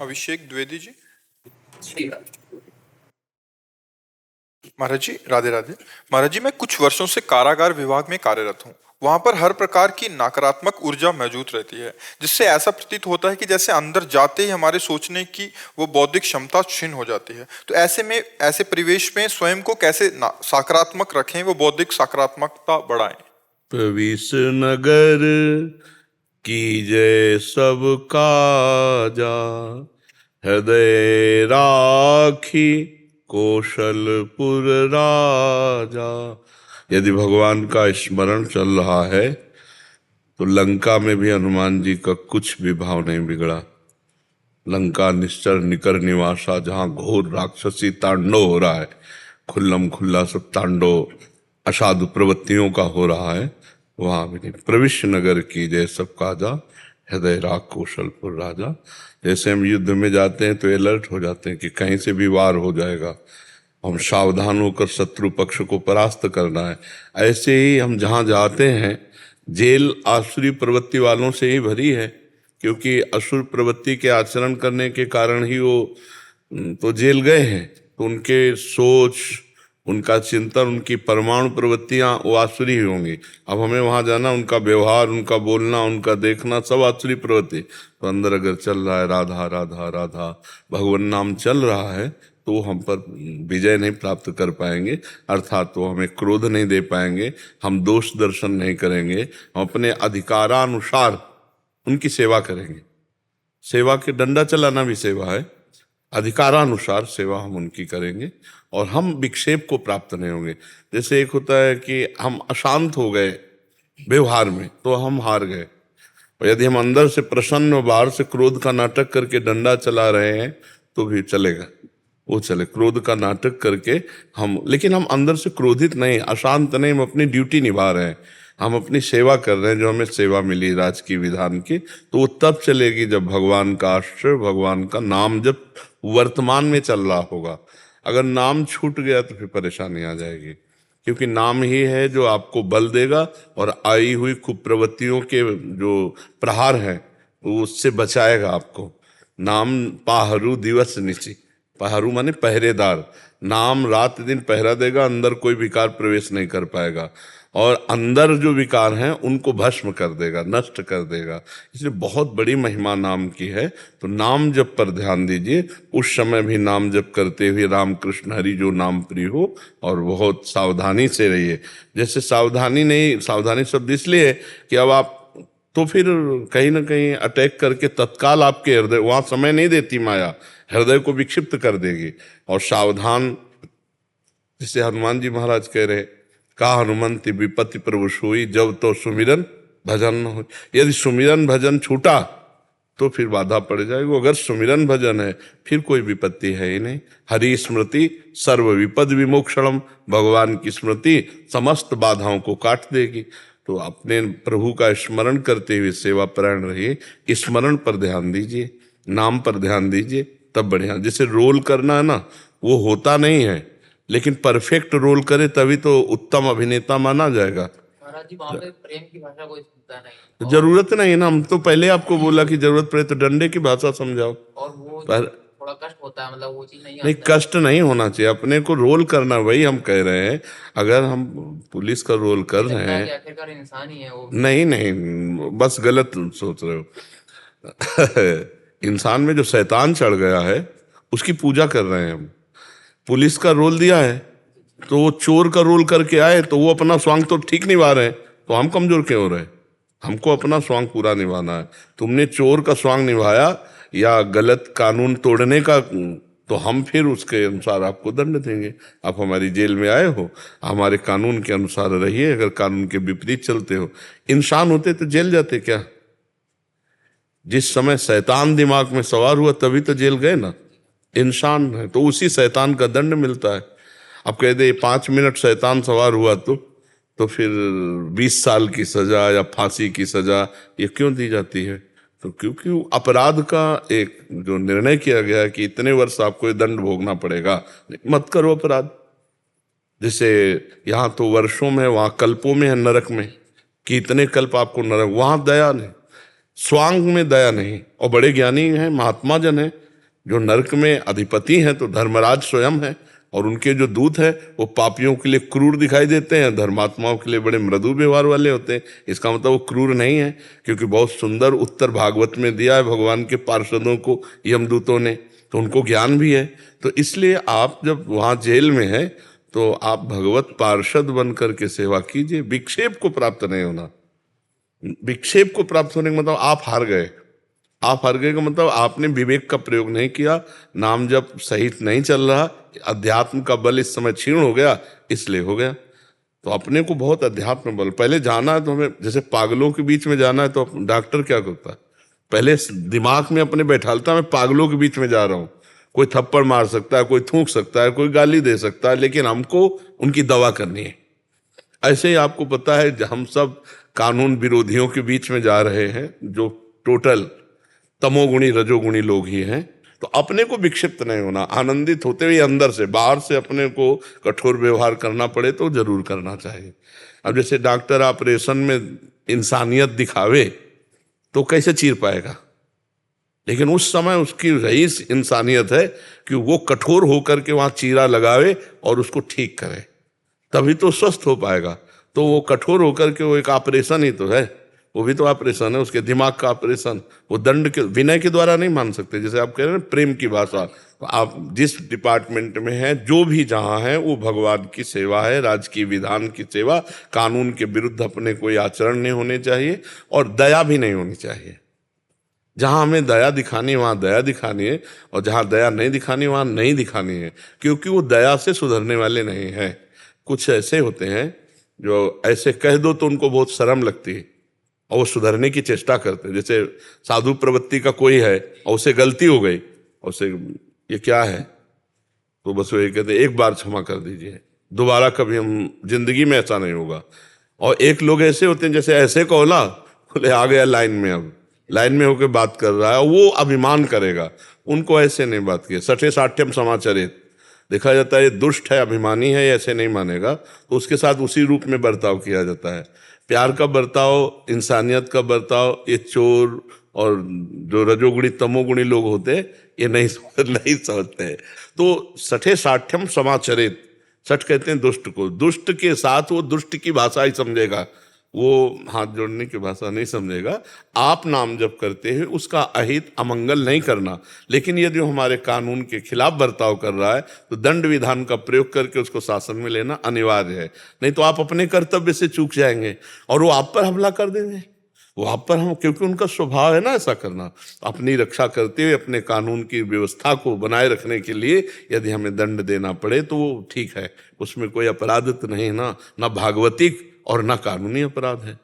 अभिषेक द्विवेदी जी। जी महाराज जी राधे राधे। महाराज जी, मैं कुछ वर्षों से कारागार विभाग में कार्यरत हूँ। वहां पर हर प्रकार की नकारात्मक ऊर्जा मौजूद रहती है, जिससे ऐसा प्रतीत होता है कि जैसे अंदर जाते ही हमारे सोचने की वो बौद्धिक क्षमता क्षीण हो जाती है। तो ऐसे में, ऐसे परिवेश में स्वयं को कैसे सकारात्मक रखें, वो बौद्धिक सकारात्मकता बढ़ाएं? प्रविश नगर कीजय सब काजा, हृदय राखी कौशलपुर राजा। यदि भगवान का स्मरण चल रहा है तो लंका में भी हनुमान जी का कुछ भी भाव नहीं बिगड़ा। लंका निश्चर निकर निवासा, जहां घोर राक्षसी तांडव हो रहा है, खुल्लम खुल्ला सब तांडव असाधु प्रवृत्तियों का हो रहा है, वहां भी नहीं। प्रविश्य नगर की जय सब काजा, हृदय राख कौशलपुर राजा। जैसे हम युद्ध में जाते हैं तो अलर्ट हो जाते हैं कि कहीं से भी वार हो जाएगा, हम सावधान होकर शत्रु पक्ष को परास्त करना है। ऐसे ही हम जहां जाते हैं, जेल आसुरी प्रवृत्ति वालों से ही भरी है, क्योंकि असुर प्रवृत्ति के आचरण करने के कारण ही वो तो जेल गए हैं। तो उनके सोच, उनका चिंतन, उनकी परमाणु प्रवृत्तियां वो आसुरी ही होंगी। अब हमें वहां जाना, उनका व्यवहार, उनका बोलना, उनका देखना सब आसुरी प्रवृत्ति। तो अंदर अगर चल रहा है राधा राधा राधा, भगवान नाम चल रहा है, तो हम पर विजय नहीं प्राप्त कर पाएंगे, अर्थात तो हमें क्रोध नहीं दे पाएंगे, हम दोष दर्शन नहीं करेंगे, हम अपने अधिकारानुसार उनकी सेवा करेंगे। सेवा के डंडा चलाना भी सेवा है, अधिकारानुसार सेवा हम उनकी करेंगे और हम विक्षेप को प्राप्त नहीं होंगे। जैसे एक होता है कि हम अशांत हो गए व्यवहार में तो हम हार गए, और यदि हम अंदर से प्रसन्न और बाहर से क्रोध का नाटक करके डंडा चला रहे हैं तो भी चलेगा, वो चले। क्रोध का नाटक करके हम, लेकिन हम अंदर से क्रोधित नहीं, अशांत नहीं, हम अपनी ड्यूटी निभा रहे हैं, हम अपनी सेवा कर रहे हैं, जो हमें सेवा मिली राजकीय विधान की, तो वो तब चलेगी जब भगवान का आश्रय, भगवान का नाम जब वर्तमान में चल रहा होगा। अगर नाम छूट गया तो फिर परेशानी आ जाएगी, क्योंकि नाम ही है जो आपको बल देगा और आई हुई कुप्रवृत्तियों के जो प्रहार हैं वो उससे बचाएगा आपको। नाम पाहरू दिवस निचि, पाहरू माने पहरेदार, नाम रात दिन पहरा देगा, अंदर कोई विकार प्रवेश नहीं कर पाएगा, और अंदर जो विकार हैं उनको भस्म कर देगा, नष्ट कर देगा। इसलिए बहुत बड़ी महिमा नाम की है। तो नाम जप पर ध्यान दीजिए, उस समय भी नाम जप करते हुए राम कृष्ण हरि जो नाम प्रिय हो, और बहुत सावधानी से रहिए। जैसे सावधानी नहीं, सावधानी शब्द इसलिए कि अब आप तो फिर कहीं ना कहीं अटैक करके तत्काल आपके हृदय, वहां समय नहीं देती माया, हृदय को विक्षिप्त कर देगी। और सावधान, जिसे हनुमान जी महाराज कह रहे, का हनुमंति विपत्ति प्रभु सोई, जब तो सुमिरन भजन न हो। यदि सुमिरन भजन छूटा तो फिर बाधा पड़ जाएगी, अगर सुमिरन भजन है फिर कोई विपत्ति है ही नहीं। हरि स्मृति सर्व विपद विमोक्षणम, भगवान की स्मृति समस्त बाधाओं को काट देगी। तो अपने प्रभु का स्मरण करते हुए सेवा परायण रहिए, स्मरण पर ध्यान दीजिए, नाम पर ध्यान दीजिए, तब बढ़िया। जैसे रोल करना है ना, वो होता नहीं है, लेकिन परफेक्ट रोल करे तभी तो उत्तम अभिनेता माना जाएगा। महाराज जी, वहाँ पे प्रेम की भाषा कोई सुनता नहीं, जरूरत नहीं है ना, हम तो पहले आपको बोला कि जरूरत पड़े तो डंडे की भाषा समझाओ। और वो पर थोड़ा कष्ट होता है, मतलब वो चीज नहीं नहीं, कष्ट नहीं होना चाहिए, अपने को रोल करना, वही हम कह रहे हैं। अगर हम पुलिस का रोल कर रहे हैं, आखिरकार इंसान ही है वो। नहीं नहीं, बस गलत सोच रहे हो। इंसान में जो शैतान चढ़ गया है उसकी पूजा कर रहे हैं हम। पुलिस का रोल दिया है तो वो चोर का रोल करके आए तो वो अपना स्वांग तो ठीक निभा रहे हैं, तो हम कमजोर क्यों हो रहे हैं? हमको अपना स्वांग पूरा निभाना है। तुमने चोर का स्वांग निभाया या गलत कानून तोड़ने का, तो हम फिर उसके अनुसार आपको दंड देंगे। आप हमारी जेल में आए हो, हमारे कानून के अनुसार रहिए। अगर कानून के विपरीत चलते हो, इंसान होते तो जेल जाते क्या? जिस समय शैतान दिमाग में सवार हुआ तभी तो जेल गए ना। इंसान है तो उसी शैतान का दंड मिलता है। अब कह दे 5 मिनट शैतान सवार हुआ तो फिर 20 साल की सजा या फांसी की सजा ये क्यों दी जाती है? तो क्योंकि अपराध का एक जो निर्णय किया गया है कि इतने वर्ष आपको ये दंड भोगना पड़ेगा, मत करो अपराध। जैसे यहाँ तो वर्षों में, वहाँ कल्पों में है नरक में, कि इतने कल्प आपको नरक। वहाँ दया नहीं, स्वांग में दया नहीं। और बड़े ज्ञानी हैं, महात्मा जन हैं, जो नरक में अधिपति हैं तो धर्मराज स्वयं है, और उनके जो दूत हैं वो पापियों के लिए क्रूर दिखाई देते हैं, धर्मात्माओं के लिए बड़े मृदु व्यवहार वाले होते हैं। इसका मतलब वो क्रूर नहीं है, क्योंकि बहुत सुंदर उत्तर भागवत में दिया है भगवान के पार्षदों को यमदूतों ने, तो उनको ज्ञान भी है। तो इसलिए आप जब वहाँ जेल में हैं तो आप भगवत पार्षद बन करके सेवा कीजिए, विक्षेप को प्राप्त नहीं होना। विक्षेप को प्राप्त होने का मतलब आप हार गए। आप हार गए का मतलब आपने विवेक का प्रयोग नहीं किया, नाम जब सही नहीं चल रहा, अध्यात्म का बल इस समय क्षीण हो गया, इसलिए हो गया। तो अपने को बहुत अध्यात्म बल पहले जाना है। तो हमें जैसे पागलों के बीच में जाना है तो डॉक्टर क्या करता है, पहले दिमाग में अपने बैठालता मैं पागलों के बीच में जा रहा हूँ। कोई थप्पड़ मार सकता है, कोई थूक सकता है, कोई गाली दे सकता है, लेकिन हमको उनकी दवा करनी है। ऐसे ही आपको पता है हम सब कानून विरोधियों के बीच में जा रहे हैं, जो टोटल तमोगुणी रजोगुणी लोग ही हैं। तो अपने को विक्षिप्त नहीं होना, आनंदित होते हुए अंदर से, बाहर से अपने को कठोर व्यवहार करना पड़े तो जरूर करना चाहिए। अब जैसे डॉक्टर ऑपरेशन में इंसानियत दिखावे तो कैसे चीर पाएगा, लेकिन उस समय उसकी रही इंसानियत है कि वो कठोर होकर के वहाँ चीरा लगावे और उसको ठीक करे, तभी तो स्वस्थ हो पाएगा। तो वो कठोर होकर के वो एक ऑपरेशन ही तो है, वो भी तो ऑपरेशन है, उसके दिमाग का ऑपरेशन। वो दंड के विनय के द्वारा नहीं मान सकते। जैसे आप कह रहे हैं प्रेम की भाषा, तो आप जिस डिपार्टमेंट में हैं, जो भी जहाँ है, वो भगवान की सेवा है, राजकीय विधान की सेवा। कानून के विरुद्ध अपने कोई आचरण नहीं होने चाहिए और दया भी नहीं होनी चाहिए। जहाँ हमें दया दिखानी है वहाँ दया दिखानी है, और जहाँ दया नहीं दिखानी वहाँ नहीं दिखानी है, क्योंकि वो दया से सुधरने वाले नहीं हैं। कुछ ऐसे होते हैं जो ऐसे कह दो तो उनको बहुत शर्म लगती है और वो सुधरने की चेष्टा करते हैं। जैसे साधु प्रवृत्ति का कोई है और उसे गलती हो गई, और उसे ये क्या है, तो बस वो ये कहते एक बार क्षमा कर दीजिए, दोबारा कभी हम जिंदगी में ऐसा नहीं होगा। और एक लोग ऐसे होते हैं जैसे ऐसे कहो ना, बोले आ गया लाइन में, अब लाइन में होकर बात कर रहा है, वो अभिमान करेगा। उनको ऐसे नहीं बात किए, सठे साठ्यम समाचरित देखा जाता है। ये दुष्ट है, अभिमानी है, ऐसे नहीं मानेगा, तो उसके साथ उसी रूप में बर्ताव किया जाता है। प्यार का बर्ताव, इंसानियत का बर्ताव, ये चोर और जो रजोगुणी तमोगुणी लोग होते हैं ये नहीं समझते हैं। तो सठे साठ्यम समाचरित, सठ कहते हैं दुष्ट को, दुष्ट के साथ वो दुष्ट की भाषा ही समझेगा, वो हाथ जोड़ने की भाषा नहीं समझेगा। आप नाम जप करते हैं उसका अहित अमंगल नहीं करना, लेकिन यदि वो हमारे कानून के खिलाफ बर्ताव कर रहा है तो दंड विधान का प्रयोग करके उसको शासन में लेना अनिवार्य है। नहीं तो आप अपने कर्तव्य से चूक जाएंगे और वो आप पर हमला कर देंगे। वो आप पर हम, क्योंकि उनका स्वभाव है ना ऐसा करना। अपनी रक्षा करते हुए अपने कानून की व्यवस्था को बनाए रखने के लिए यदि हमें दंड देना पड़े तो वो ठीक है, उसमें कोई अपराध नहीं ना भागवतिक और ना कानूनी अपराध है।